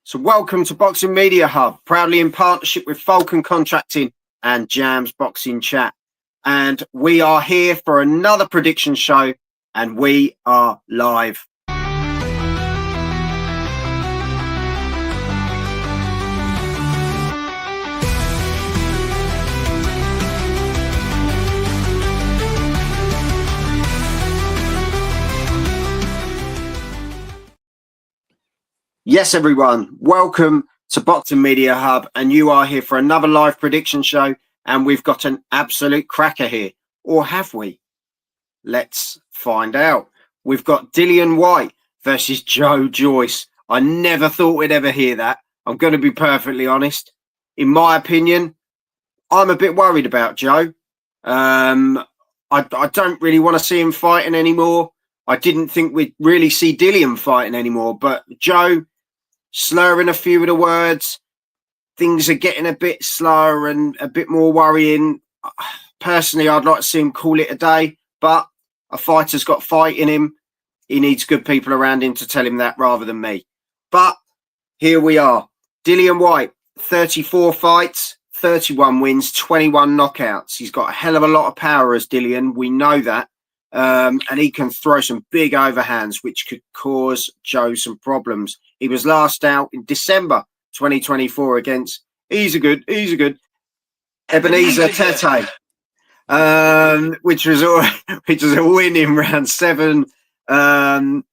So welcome to Boxing Media Hub, proudly in partnership with Falcon Contracting and Jam's Boxing Chat. And we are here for another prediction show, and we are live. Yes, everyone, welcome to Boxing Media Hub, and you are here for another live prediction show, and we've got an absolute cracker here. Or have we? Let's find out. We've got Dillian Whyte versus Joe Joyce. I never thought we'd ever hear that. I'm going to be perfectly honest. In my opinion, I'm a bit worried about Joe. I don't really want to see him fighting anymore. I didn't think we'd really see Dillian fighting anymore, but Joe slurring a few of the words, things are getting a bit slower and a bit more worrying. Personally, I'd like to see him call it a day, but a fighter's got fight in him. He needs good people around him to tell him that rather than me. But here we are. Dillian Whyte, 34 fights, 31 wins, 21 knockouts. He's got a hell of a lot of power as Dillian. We know that. And he can throw some big overhands, which could cause Joe some problems. He was last out in December 2024 against Ebenezer Tete, which was a win in round 7, and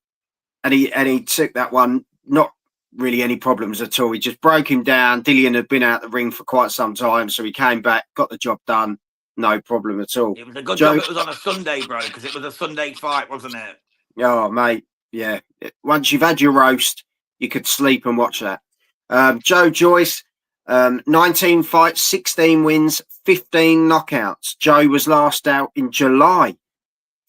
he took that one. Not really any problems at all. He just broke him down. Dillian had been out the ring for quite some time, so he came back, got the job done. No problem at all. It was a good job it was on a Sunday, bro, because it was a Sunday fight, wasn't it? Oh, mate, yeah. Once you've had your roast, you could sleep and watch that. Joe Joyce, 19 fights, 16 wins, 15 knockouts. Joe was last out in July.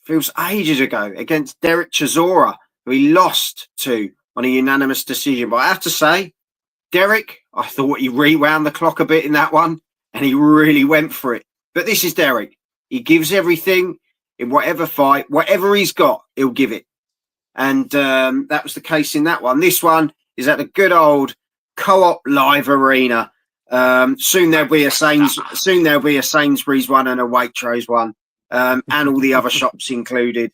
Feels ages ago against Derek Chisora, who he lost to on a unanimous decision. But I have to say, Derek, I thought he rewound the clock a bit in that one, and he really went for it. But this is Derek. He gives everything in whatever fight, whatever he's got, he'll give it. And that was the case in that one. This one is at the good old Co-op Live Arena. Soon there'll be a Sainsbury's one and a Waitrose one, and all the other shops included.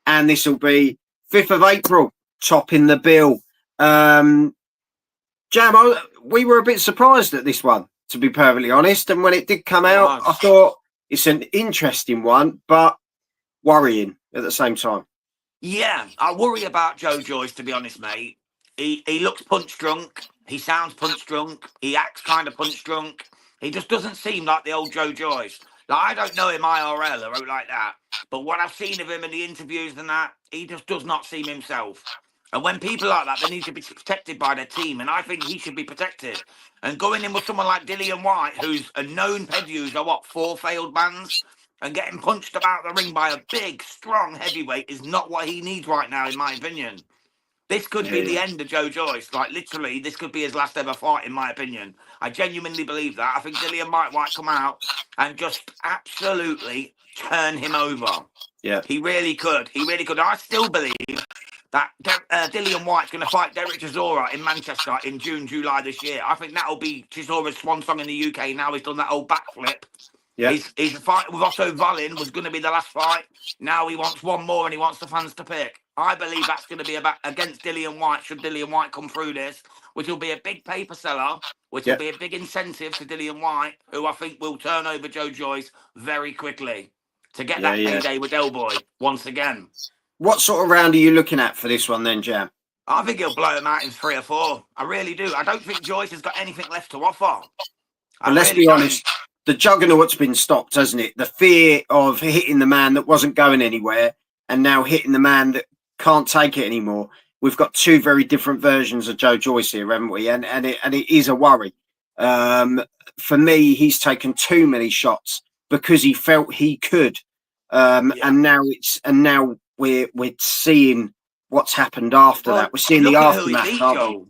And this will be 5th of April, topping the bill. Jam, we were a bit surprised at this one, to be perfectly honest. And when it did come out, I thought it's an interesting one, but worrying at the same time. Yeah, I worry about Joe Joyce, to be honest, mate. He looks punch drunk. He sounds punch drunk. He acts kind of punch drunk. He just doesn't seem like the old Joe Joyce. Like, I don't know him IRL or anything like that, but what I've seen of him in the interviews and that, he just does not seem himself. And when people like that, they need to be protected by their team, and I think he should be protected. And going in with someone like Dillian Whyte, who's a known ped user, 4 failed bans, and getting punched about the ring by a big, strong heavyweight is not what he needs right now, in my opinion. This could be the end of Joe Joyce. Like, literally, this could be his last ever fight, in my opinion. I genuinely believe that. I think Dillian might come out and just absolutely turn him over. Yeah. He really could. He really could. I still believe that Dillian Whyte's going to fight Derek Chisora in Manchester in June, July this year. I think that'll be Chisora's swan song in the UK. Now he's done that old backflip. Yeah. His fight with Otto Wallin was going to be the last fight. Now he wants one more and he wants the fans to pick. I believe that's going to be against Dillian Whyte, should Dillian Whyte come through this, which will be a big paper seller, which will be a big incentive to Dillian Whyte, who I think will turn over Joe Joyce very quickly to get that payday with Elboy once again. What sort of round are you looking at for this one then, Jam? I think he'll blow him out in 3 or 4. I really do. I don't think Joyce has got anything left to offer. And let's be honest, the juggernaut's been stopped, hasn't it? The fear of hitting the man that wasn't going anywhere and now hitting the man that can't take it anymore. We've got 2 very different versions of Joe Joyce here, haven't we? And it is a worry. For me, he's taken too many shots because he felt he could. And now we're seeing what's happened after that. We're seeing the aftermath.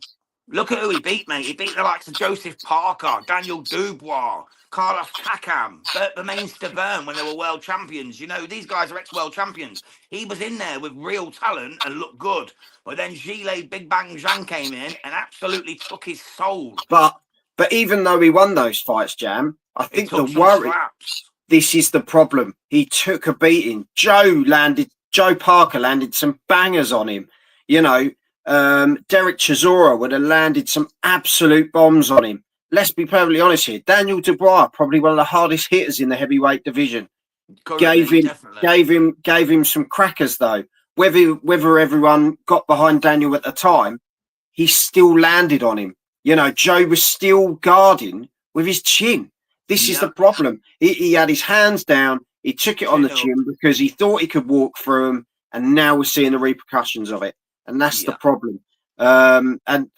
Look at who he beat, mate. He beat the likes of Joseph Parker, Daniel Dubois, Carlos Takam, Bermain Stavern when they were world champions. You know, these guys are ex-world champions. He was in there with real talent and looked good. But then Gilles Big Bang Zhang came in and absolutely took his soul. But even though he won those fights, Jam, I think the Some worry, slaps. this is the problem. He took a beating. Joe Parker landed some bangers on him. You know, Derek Chisora would have landed some absolute bombs on him. Let's be perfectly honest here. Daniel Dubois, probably one of the hardest hitters in the heavyweight division. Gave him some crackers though. Whether everyone got behind Daniel at the time, he still landed on him. You know, Joe was still guarding with his chin. This is the problem. He had his hands down. He took it on the chin because he thought he could walk through them, and now we're seeing the repercussions of it. And that's the problem. And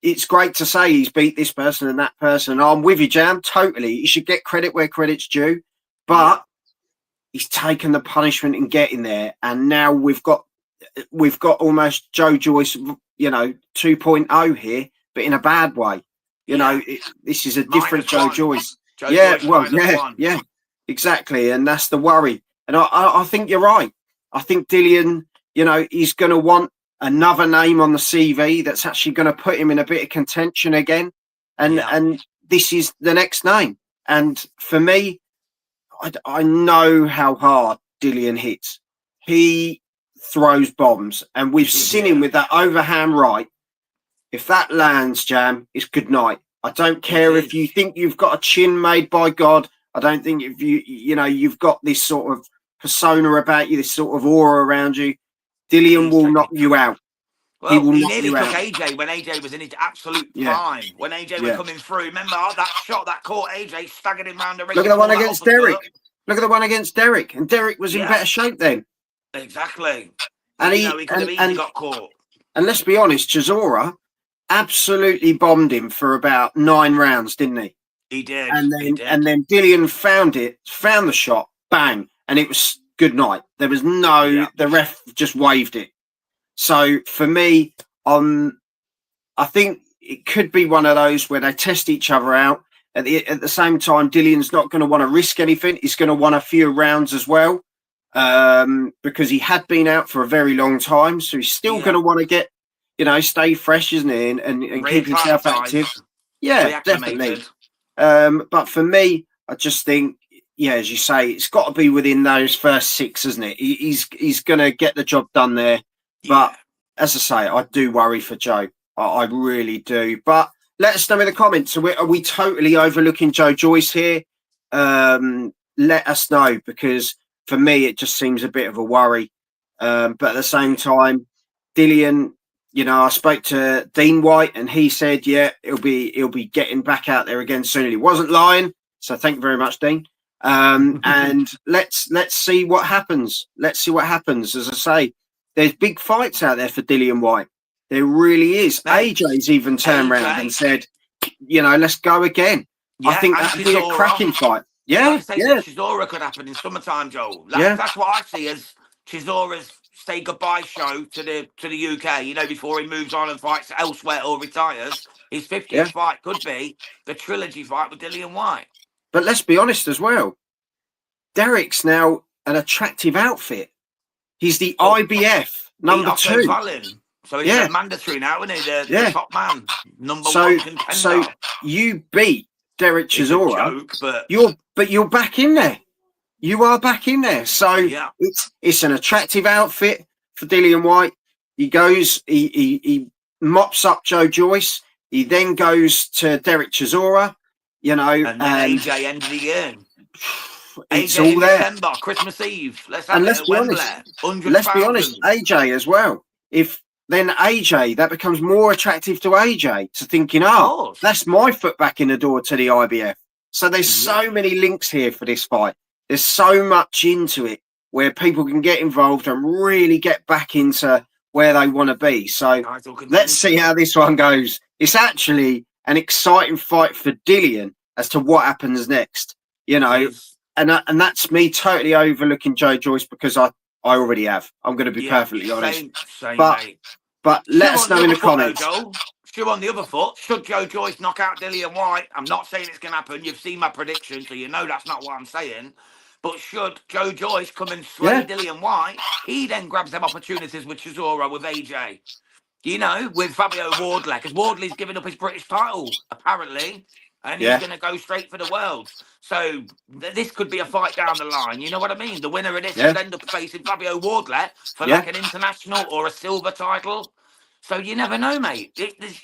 it's great to say he's beat this person and that person. I'm with you, Jam, totally. He should get credit where credit's due. But he's taken the punishment in getting there. And now we've got almost Joe Joyce, you know, 2.0 here, but in a bad way. You know, this is a different Joe Joyce. Yeah, exactly. And that's the worry. And I think you're right. I think Dillian, you know, he's going to want another name on the CV that's actually going to put him in a bit of contention again. And this is the next name. And for me, I know how hard Dillian hits. He throws bombs. And we've seen him with that overhand right. If that lands, Jam, it's good night. I don't care if you think you've got a chin made by God. I don't think if you've got this sort of persona about you, this sort of aura around you. Dillian will knock you out. Well, he nearly took AJ when AJ was in his absolute prime. When AJ was coming through. Remember that shot that caught AJ, staggered him round the ring. Look at the one against Derek. Look at the one against Derek. And Derek was in better shape then. Exactly. And he could have easily got caught. And let's be honest, Chisora absolutely bombed him for about 9 rounds, didn't he? He did. And then Dillian found the shot, bang, and it was good night. There was the ref just waved it. So for me, I think it could be one of those where they test each other out. At the same time, Dillian's not going to want to risk anything. He's going to want a few rounds as well, because he had been out for a very long time. So he's still going to want to get, stay fresh, isn't he? And keep himself active. Yeah, definitely. But for me, I just think, as you say, it's got to be within those first 6, isn't it? He's going to get the job done there. But as I say, I do worry for Joe. I really do. But let us know in the comments. Are we totally overlooking Joe Joyce here? Let us know, because for me, it just seems a bit of a worry. But at the same time, Dillian, I spoke to Dillian Whyte and he said, he'll be getting back out there again soon. And he wasn't lying. So thank you very much, Dean. And let's see what happens. Let's see what happens. As I say, there's big fights out there for Dillian Whyte. There really is. AJ's even turned around and said, let's go again. I think that would be a cracking fight. Chisora could happen in summertime, Joel. That's what I see as Chisora's say goodbye show to the UK, before he moves on and fights elsewhere or retires. His 50th fight could be the trilogy fight with Dillian Whyte. But let's be honest as well. Derek's now an attractive outfit. He's the IBF number 2. So he's a mandatory now, isn't he? The top man, number 1 contender. So you beat Derek Chisora, but you're back in there. You are back in there. So it's an attractive outfit for Dillian Whyte. He goes, he mops up Joe Joyce. He then goes to Derek Chisora, and AJ end of the year. It's AJ all there. December, Christmas Eve. Let's be honest, AJ as well. If then AJ, that becomes more attractive to AJ to thinking, that's my foot back in the door to the IBF. So there's so many links here for this fight. There's so much into it where people can get involved and really get back into where they want to be. So let's see how this one goes. It's actually an exciting fight for Dillian as to what happens next, and that's me totally overlooking Joe Joyce because I already have. I'm going to be perfectly honest. Same, but let us know in the comments. Shoe on the other foot, should Joe Joyce knock out Dillian Whyte? I'm not saying it's going to happen. You've seen my prediction, so you know that's not what I'm saying. But should Joe Joyce come and slay Dillian Whyte, he then grabs them opportunities with Chisora, with AJ. You know, with Fabio Wardley, because Wardley's given up his British title, apparently, and he's going to go straight for the Worlds. So this could be a fight down the line. You know what I mean? The winner of this could end up facing Fabio Wardley for like an international or a silver title. So you never know, mate.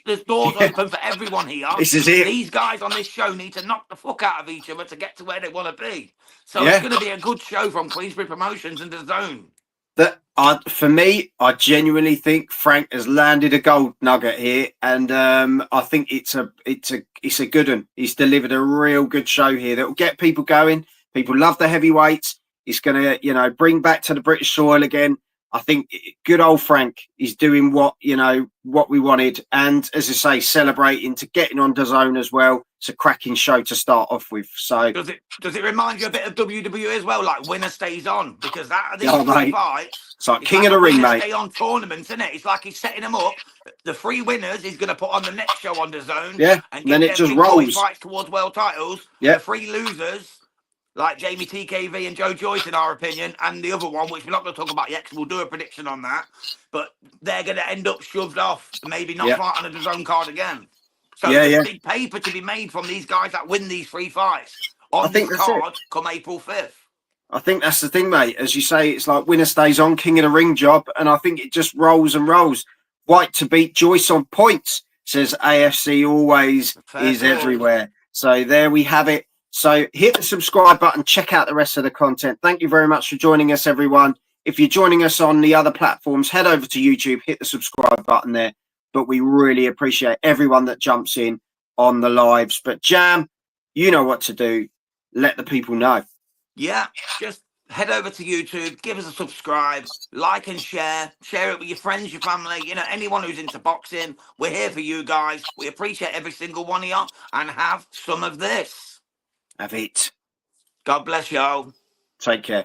There's doors open for everyone here. This is it. These guys on this show need to knock the fuck out of each other to get to where they want to be. So it's going to be a good show from Queensbury Promotions and the Zone. For me, I genuinely think Frank has landed a gold nugget here, and I think it's a good one. He's delivered a real good show here that will get people going. People love the heavyweights. It's going to, bring back to the British soil again. I think good old Frank is doing what we wanted, and as I say, celebrating to getting on DAZN as well. It's a cracking show to start off with. So does it remind you a bit of WWE as well, like winner stays on? Because these fights, it's like King of the Ring, mate. Stay on tournaments, isn't it? It's like he's setting them up. The 3 winners he's going to put on the next show on DAZN. And then it just rolls. Fights towards world titles. The 3 losers, like Jamie TKV and Joe Joyce, in our opinion, and the other one, which we're not going to talk about yet, because we'll do a prediction on that. But they're going to end up shoved off, maybe not fight on a DAZN card again. So there's big paper to be made from these guys that win these 3 fights on this card come April 5th. I think that's the thing, mate. As you say, it's like winner stays on, King of the Ring job, and I think it just rolls and rolls. Whyte to beat Joyce on points, says AFC always is everywhere. So there we have it. So hit the subscribe button, check out the rest of the content. Thank you very much for joining us, everyone. If you're joining us on the other platforms, head over to YouTube, hit the subscribe button there. But we really appreciate everyone that jumps in on the lives. But Jam, you know what to do. Let the people know. Yeah, just head over to YouTube, give us a subscribe, like and share it with your friends, your family, anyone who's into boxing. We're here for you guys. We appreciate every single one of you, and have some of this. Have it. God bless y'all. Take care.